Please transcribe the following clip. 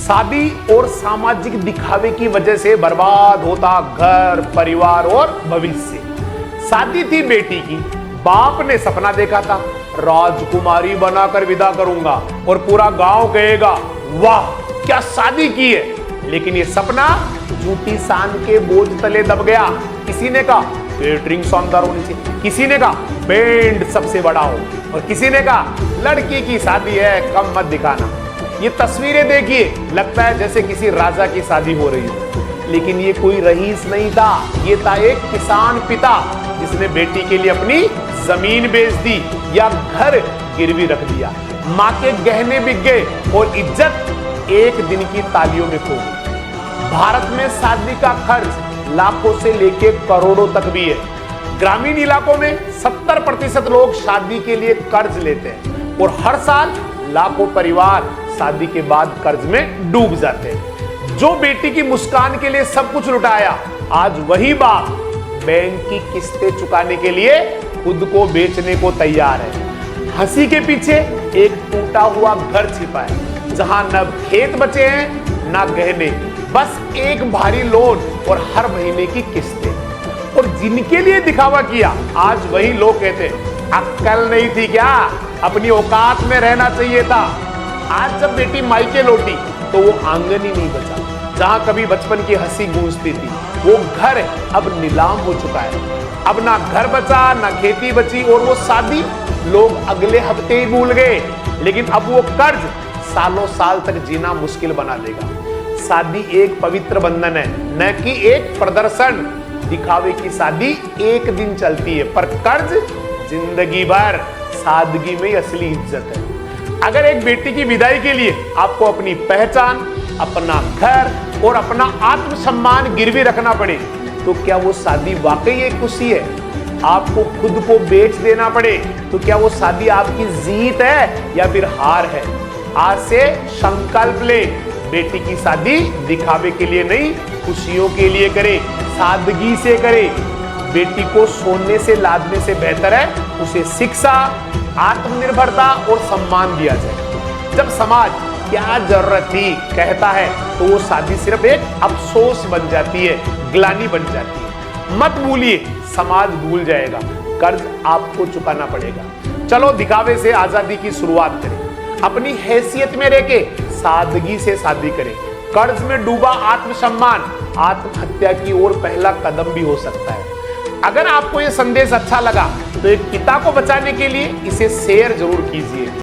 शादी और सामाजिक दिखावे की वजह से बर्बाद होता घर, परिवार और भविष्य। शादी थी बेटी की, बाप ने सपना देखा था राजकुमारी बनाकर विदा करूंगा और पूरा गांव कहेगा वाह क्या शादी की है। लेकिन ये सपना झूठी शान के बोझ तले दब गया। किसी ने कहा केटरिंग शानदार होनी चाहिए, किसी ने कहा बैंड सबसे बड़ा हो, और किसी ने कहा लड़की की शादी है कम मत दिखाना। ये तस्वीरें देखिए, लगता है जैसे किसी राजा की शादी हो रही हो, लेकिन ये कोई रईस नहीं था, ये था एक किसान पिता जिसने बेटी के लिए अपनी जमीन बेच दी या घर गिरवी रख दिया। माँ के गहने बिक गए और इज्जत एक दिन की तालियों में खो गई। भारत में शादी का खर्च लाखों से लेके करोड़ों तक भी है। ग्रामीण इलाकों में 70% लोग शादी के लिए कर्ज लेते हैं और हर साल लाखों परिवार शादी के बाद कर्ज में डूब जाते हैं। जो बेटी की मुस्कान के लिए सब कुछ लुटाया, आज वही बाप बैंक की किस्तें चुकाने के लिए खुद को बेचने को तैयार है। हंसी के पीछे एक टूटा हुआ घर छिपा है, जहां न खेत बचे हैं न गहने, बस एक भारी लोन और हर महीने की किस्तें। और जिनके लिए दिखावा किया, आज वही लोग कहते अक्ल नहीं थी क्या, अपनी औकात में रहना चाहिए था। आज जब बेटी मायके लौटी तो वो आंगन ही नहीं बचा जहां कभी बचपन की हंसी गूंजती थी। वो घर अब नीलाम हो चुका है। अब ना घर बचा ना खेती बची, और वो शादी लोग अगले हफ्ते ही भूल गए। लेकिन अब वो कर्ज सालों साल तक जीना मुश्किल बना देगा। शादी एक पवित्र बंधन है, न कि एक प्रदर्शन। दिखावे की शादी एक दिन चलती है, पर कर्ज जिंदगी भर। सादगी में असली इज्जत है। अगर एक बेटी की विदाई के लिए आपको अपनी पहचान, अपना घर और अपना आत्मसम्मान गिरवी रखना पड़े, तो क्या वो शादी वाकई एक खुशी है? आपको खुद को बेच देना पड़े, तो क्या वो शादी आपकी जीत है या फिर हार है? आज से संकल्प ले, बेटी की शादी दिखावे के लिए नहीं, खुशियों के लिए करे, सादगी से करे। बेटी को सोने से लादने से बेहतर है उसे शिक्षा, आत्मनिर्भरता और सम्मान दिया जाए। जब समाज क्या जरूरत थी कहता है, तो वो शादी सिर्फ एक अफसोस बन जाती है, ग्लानि बन जाती है। मत भूलिए, समाज भूल जाएगा, कर्ज आपको चुकाना पड़ेगा। चलो दिखावे से आजादी की शुरुआत करें, अपनी हैसियत में रह के सादगी से शादी करें। कर्ज में डूबा आत्मसम्मान आत्महत्या की ओर पहला कदम भी हो सकता है। अगर आपको यह संदेश अच्छा लगा तो एक पिता को बचाने के लिए इसे शेयर जरूर कीजिए।